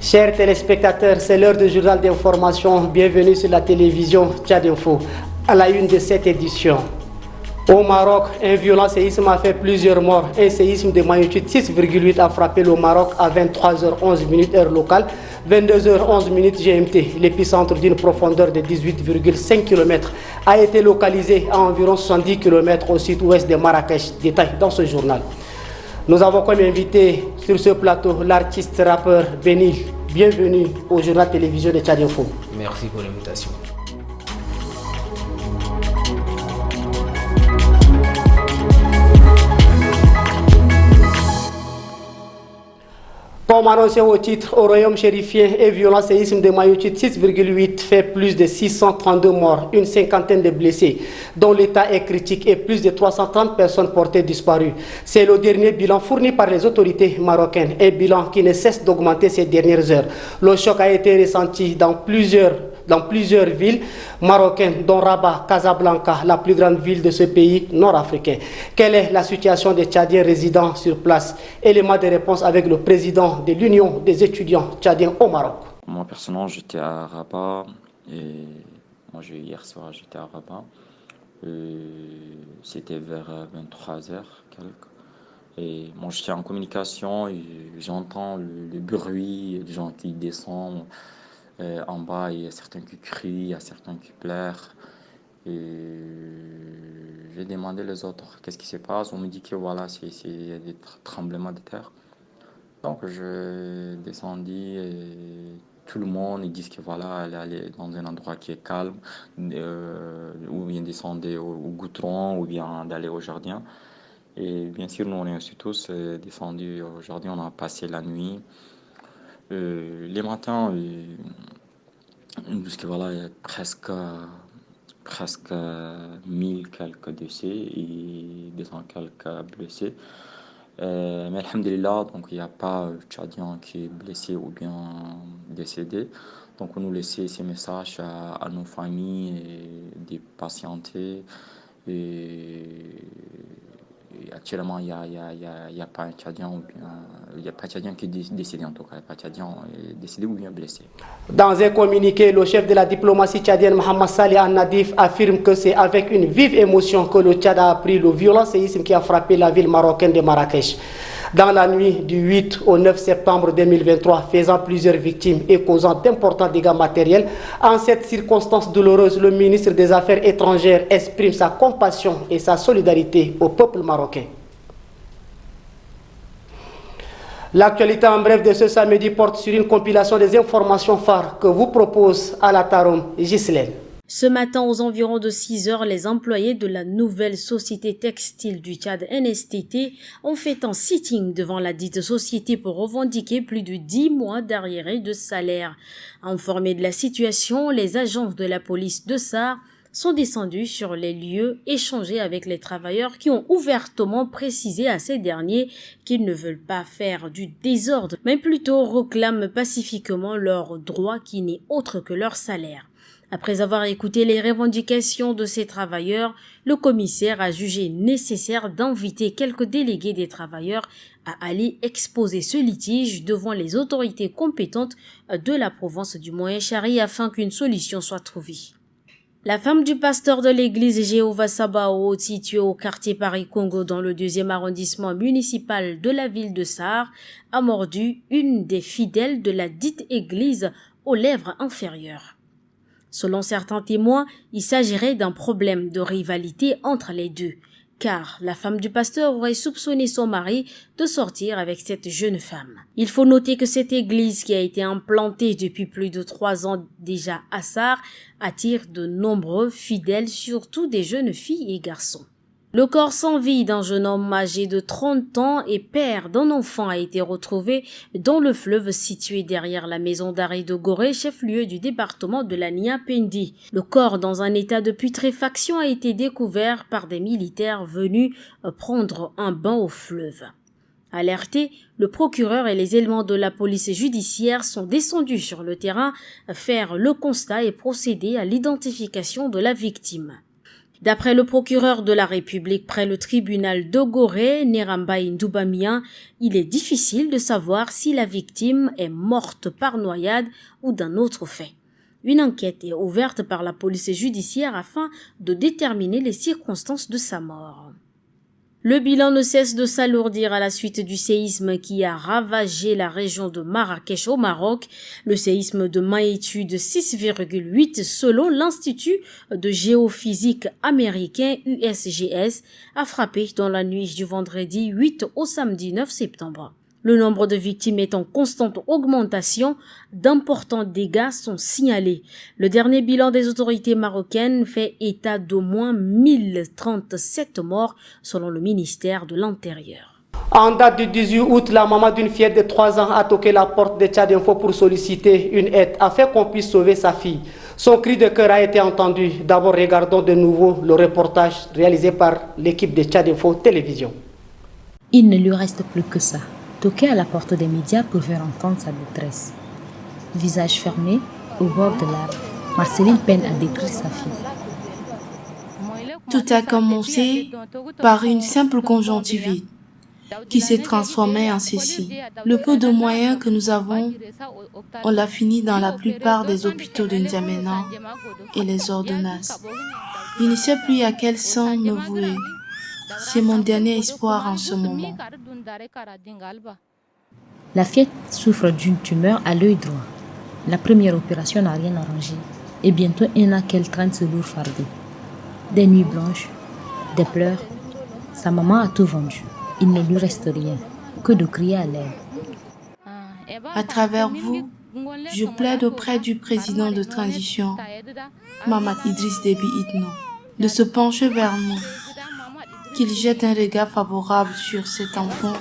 Chers téléspectateurs, c'est l'heure du journal d'information. Bienvenue sur la télévision Tchad Info. À la une de cette édition. Au Maroc, un violent séisme a fait plusieurs morts. Un séisme de magnitude 6,8 a frappé le Maroc à 23h11 heure locale, 22h11 GMT. L'épicentre d'une profondeur de 18,5 km a été localisé à environ 70 km au sud-ouest de Marrakech. Détail dans ce journal. Nous avons comme invité sur ce plateau l'artiste rappeur Benil. Bienvenue au journal télévision de Tchad Info. Merci pour l'invitation. Comme annoncé au titre, au royaume chérifien, un violent séisme de magnitude 6,8 fait plus de 632 morts, une cinquantaine de blessés, dont l'état est critique et plus de 330 personnes portées disparues. C'est le dernier bilan fourni par les autorités marocaines, un bilan qui ne cesse d'augmenter ces dernières heures. Le choc a été ressenti dans plusieurs villes marocaines, dont Rabat, Casablanca, la plus grande ville de ce pays nord-africain. Quelle est la situation des Tchadiens résidant sur place? Élément de réponse avec le président de l'Union des étudiants tchadiens au Maroc. Moi, personnellement, j'étais à Rabat et hier soir, j'étais à Rabat. C'était vers 23h quelques. Et moi, j'étais en communication et j'entends le bruit, les gens qui descendent. En bas, il y a certains qui crient, il y a certains qui pleurent. Et j'ai demandé les autres qu'est-ce qui se passe. On me dit que voilà, c'est des tremblements de terre. Donc je descendis et tout le monde ils disent que voilà, aller dans un endroit qui est calme, ou bien descendre au goudron, ou bien d'aller au jardin. Et bien sûr, nous on est aussi tous descendus au jardin, on a passé la nuit. Les matins, parce que voilà, il y a presque 1000 quelques décès et 200 quelques blessés. Mais alhamdulillah, donc il n'y a pas de Tchadien qui est blessé ou bien décédé. Donc on nous laisse ces messages à nos familles et des patientés. Et actuellement, il n'y a pas un Tchadien ou bien il n'y a pas de Tchadien qui est décédé en tout cas, il n'y a pas de Tchadien décédé ou bien blessé. Dans un communiqué, le chef de la diplomatie tchadienne, Mohamed Salih Al-Nadif, affirme que c'est avec une vive émotion que le Tchad a appris le violent séisme qui a frappé la ville marocaine de Marrakech. Dans la nuit du 8 au 9 septembre 2023, faisant plusieurs victimes et causant d'importants dégâts matériels, en cette circonstance douloureuse, le ministre des Affaires étrangères exprime sa compassion et sa solidarité au peuple marocain. L'actualité en bref de ce samedi porte sur une compilation des informations phares que vous propose à la Tarom Ghislaine. Ce matin, aux environs de 6 heures, les employés de la nouvelle société textile du Tchad NSTT ont fait un sitting devant la dite société pour revendiquer plus de 10 mois d'arriérés de salaire. Informés de la situation, les agents de la police de SAR sont descendus sur les lieux, échangés avec les travailleurs qui ont ouvertement précisé à ces derniers qu'ils ne veulent pas faire du désordre, mais plutôt réclament pacifiquement leur droit qui n'est autre que leur salaire. Après avoir écouté les revendications de ces travailleurs, le commissaire a jugé nécessaire d'inviter quelques délégués des travailleurs à aller exposer ce litige devant les autorités compétentes de la province du Moyen-Chari afin qu'une solution soit trouvée. La femme du pasteur de l'église Jéhovah Sabaoth, située au quartier Paris-Congo dans le 2e arrondissement municipal de la ville de Sahar, a mordu une des fidèles de la dite église aux lèvres inférieures. Selon certains témoins, il s'agirait d'un problème de rivalité entre les deux, car la femme du pasteur aurait soupçonné son mari de sortir avec cette jeune femme. Il faut noter que cette église, qui a été implantée depuis plus de 3 ans déjà à Sahar, attire de nombreux fidèles, surtout des jeunes filles et garçons. Le corps sans vie d'un jeune homme âgé de 30 ans et père d'un enfant a été retrouvé dans le fleuve situé derrière la maison d'arrêt de Gorée, chef-lieu du département de la Niapendi. Le corps, dans un état de putréfaction, a été découvert par des militaires venus prendre un bain au fleuve. Alertés, le procureur et les éléments de la police judiciaire sont descendus sur le terrain faire le constat et procéder à l'identification de la victime. D'après le procureur de la République près le tribunal de Gorée, Nérambaye Ndoubamia, il est difficile de savoir si la victime est morte par noyade ou d'un autre fait. Une enquête est ouverte par la police judiciaire afin de déterminer les circonstances de sa mort. Le bilan ne cesse de s'alourdir à la suite du séisme qui a ravagé la région de Marrakech au Maroc. Le séisme de magnitude 6,8 selon l'Institut de géophysique américain USGS a frappé dans la nuit du vendredi 8 au samedi 9 septembre. Le nombre de victimes est en constante augmentation, d'importants dégâts sont signalés. Le dernier bilan des autorités marocaines fait état d'au moins 1037 morts selon le ministère de l'Intérieur. En date du 18 août, la maman d'une fillette de 3 ans a toqué la porte de Tchad Info pour solliciter une aide afin qu'on puisse sauver sa fille. Son cri de cœur a été entendu. D'abord, regardons de nouveau le reportage réalisé par l'équipe de Tchad Info Télévision. Il ne lui reste plus que ça. Toquer à la porte des médias pour faire entendre sa détresse. Visage fermé, au bord de l'arbre, Marceline peine à décrire sa fille. Tout a commencé par une simple conjonctivite qui s'est transformée en ceci. Le peu de moyens que nous avons, on l'a fini dans la plupart des hôpitaux de N'Djamena et les ordonnances. Je ne sais plus à quel sang me vouer. C'est mon dernier espoir en ce moment. La fillette souffre d'une tumeur à l'œil droit. La première opération n'a rien arrangé. Et bientôt un an qu'elle traîne ce lourd fardeau. Des nuits blanches, des pleurs. Sa maman a tout vendu. Il ne lui reste rien que de crier à l'aide. À travers vous, je plaide auprès du président de transition, Mahamat Idriss Déby Itno, de se pencher vers nous, qu'il jette un regard favorable sur cet enfant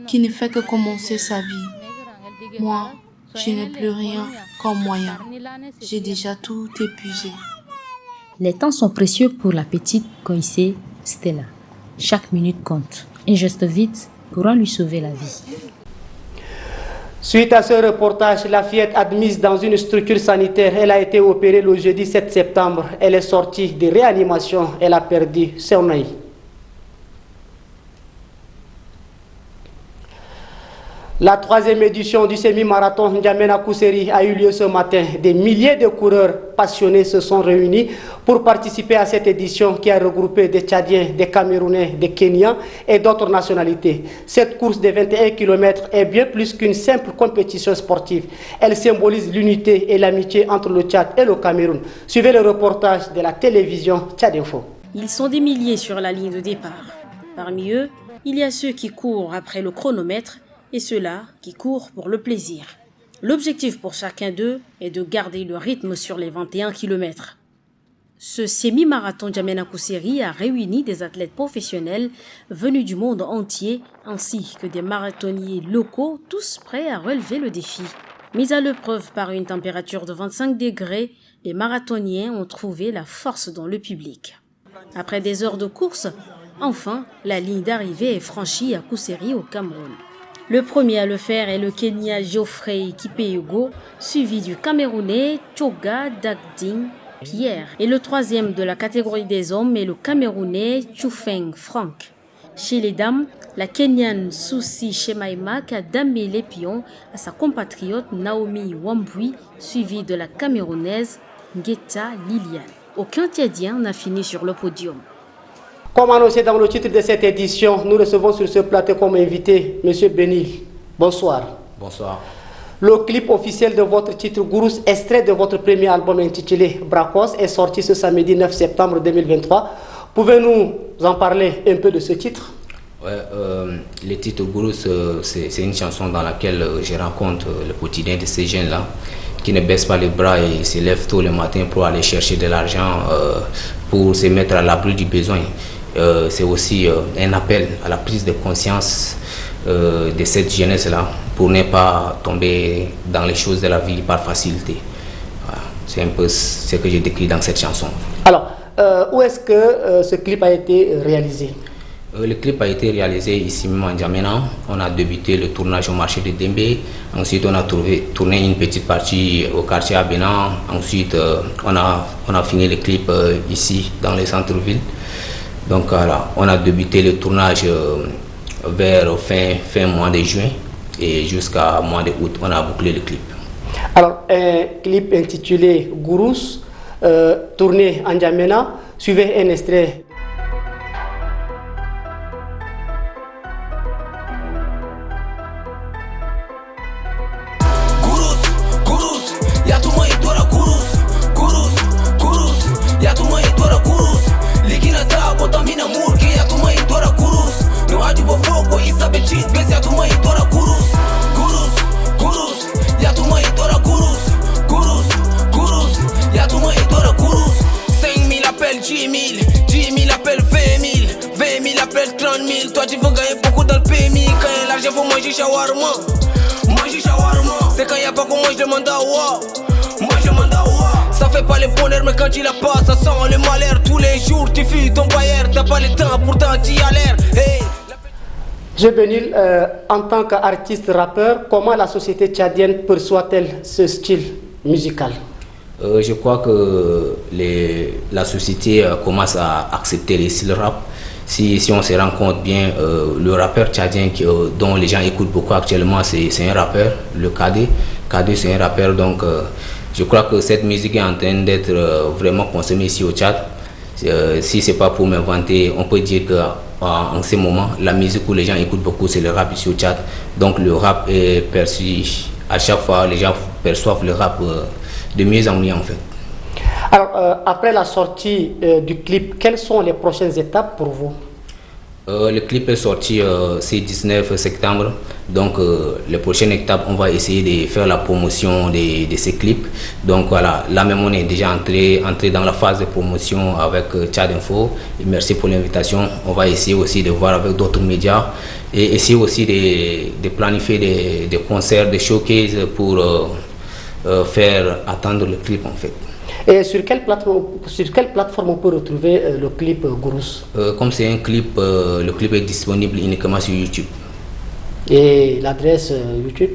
qui ne fait que commencer sa vie. Moi, je n'ai plus rien comme moyen. J'ai déjà tout épuisé. Les temps sont précieux pour la petite Koïsé Stella. Chaque minute compte. Un geste vite pourra lui sauver la vie. Suite à ce reportage, la fillette admise dans une structure sanitaire, elle a été opérée le jeudi 7 septembre. Elle est sortie de réanimation. Elle a perdu son œil. La 3e édition du semi-marathon N'Djamena Kousséri a eu lieu ce matin. Des milliers de coureurs passionnés se sont réunis pour participer à cette édition qui a regroupé des Tchadiens, des Camerounais, des Kenyans et d'autres nationalités. Cette course de 21 km est bien plus qu'une simple compétition sportive. Elle symbolise l'unité et l'amitié entre le Tchad et le Cameroun. Suivez le reportage de la télévision Tchad Info. Ils sont des milliers sur la ligne de départ. Parmi eux, il y a ceux qui courent après le chronomètre et ceux-là qui courent pour le plaisir. L'objectif pour chacun d'eux est de garder le rythme sur les 21 km. Ce semi-marathon N'Djamena Kousséri a réuni des athlètes professionnels venus du monde entier ainsi que des marathoniers locaux, tous prêts à relever le défi. Mis à l'épreuve par une température de 25 degrés, les marathoniens ont trouvé la force dans le public. Après des heures de course, enfin, la ligne d'arrivée est franchie à Kousséri au Cameroun. Le premier à le faire est le Kenyan Geoffrey Kipeyugo, suivi du Camerounais Tchoga Dagding Pierre. Et le troisième de la catégorie des hommes est le Camerounais Choufeng Frank. Chez les dames, la Kenyane Susi Shemaimak a damé les pions à sa compatriote Naomi Wambui, suivie de la Camerounaise Ngeta Liliane. Aucun Tchadien n'a fini sur le podium. Comme annoncé dans le titre de cette édition, nous recevons sur ce plateau comme invité M. Benil. Bonsoir. Bonsoir. Le clip officiel de votre titre Gourous, extrait de votre premier album intitulé Bracos, est sorti ce samedi 9 septembre 2023. Pouvez-vous nous en parler un peu de ce titre? Ouais, le titre Gourous, c'est une chanson dans laquelle je raconte le quotidien de ces jeunes-là qui ne baissent pas les bras et se lèvent tôt le matin pour aller chercher de l'argent, pour se mettre à l'abri du besoin. C'est aussi un appel à la prise de conscience de cette jeunesse-là pour ne pas tomber dans les choses de la vie par facilité. Voilà. C'est un peu ce que j'ai décrit dans cette chanson. Alors, où est-ce que ce clip a été réalisé? Le clip a été réalisé ici même en N'Djamena. On a débuté le tournage au marché de Dembé. Ensuite, on a tourné une petite partie au quartier Abena. Ensuite, on a fini le clip ici, dans les centres-villes. Donc voilà, on a débuté le tournage vers fin mois de juin. Et jusqu'à mois de août, on a bouclé le clip. Alors, un clip intitulé Gourous, tourné en N'Djamena. Suivez un extrait. Toi tu veux gagner beaucoup dans le PMI. Quand il y a l'argent faut manger shawarma. Manger shawarma. C'est quand il n'y a pas qu'on mange, je demande à wa. Moi je demande à wa. Ça fait pas le bonheur mais quand tu la passes ça sent le malheur. Tous les jours tu fuis ton bailleur. T'as pas le temps pourtant tu y as l'air. Hey. Je Benil, en tant qu'artiste rappeur, comment la société tchadienne perçoit-elle ce style musical? Je crois que la société commence à accepter les styles rap. Si on se rend compte bien, le rappeur tchadien dont les gens écoutent beaucoup actuellement, c'est un rappeur, le KD. KD c'est un rappeur, donc je crois que cette musique est en train d'être vraiment consommée ici au Tchad. Si c'est pas pour m'inventer, on peut dire qu'en ce moment, la musique où les gens écoutent beaucoup, c'est le rap ici au Tchad. Donc le rap est perçu, à chaque fois les gens perçoivent le rap de mieux en mieux en fait. Alors, après la sortie du clip, quelles sont les prochaines étapes pour vous? Le clip est sorti c'est 19 septembre. Donc, les prochaines étapes, on va essayer de faire la promotion de ces clips. Donc voilà, là même on est déjà entré dans la phase de promotion avec Tchad Info. Et merci pour l'invitation. On va essayer aussi de voir avec d'autres médias et essayer aussi de planifier des concerts, des showcases pour faire attendre le clip en fait. Et sur quelle plateforme on peut retrouver le clip Gourous? Comme c'est un clip, le clip est disponible uniquement sur YouTube. Et l'adresse YouTube?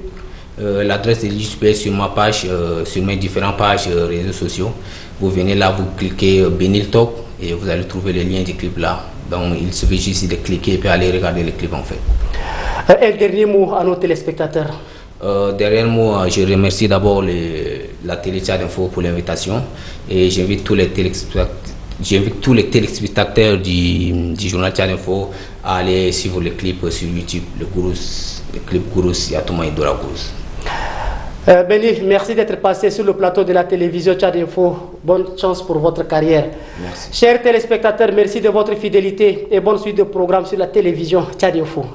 L'adresse de YouTube est sur ma page, sur mes différentes pages réseaux sociaux. Vous venez là, vous cliquez Benil Talk et vous allez trouver le lien du clip là. Donc il suffit juste de cliquer et puis aller regarder le clip en fait. Un dernier mot à nos téléspectateurs. Derrière moi, je remercie d'abord la télé Tchad Info pour l'invitation et j'invite tous les téléspectateurs du journal Tchad Info à aller suivre le clip sur YouTube, le clip Gourous, Yatouma et Dora Gourous. Benil, merci d'être passé sur le plateau de la télévision Tchad Info. Bonne chance pour votre carrière. Merci. Chers téléspectateurs, merci de votre fidélité et bonne suite de programmes sur la télévision Tchad Info.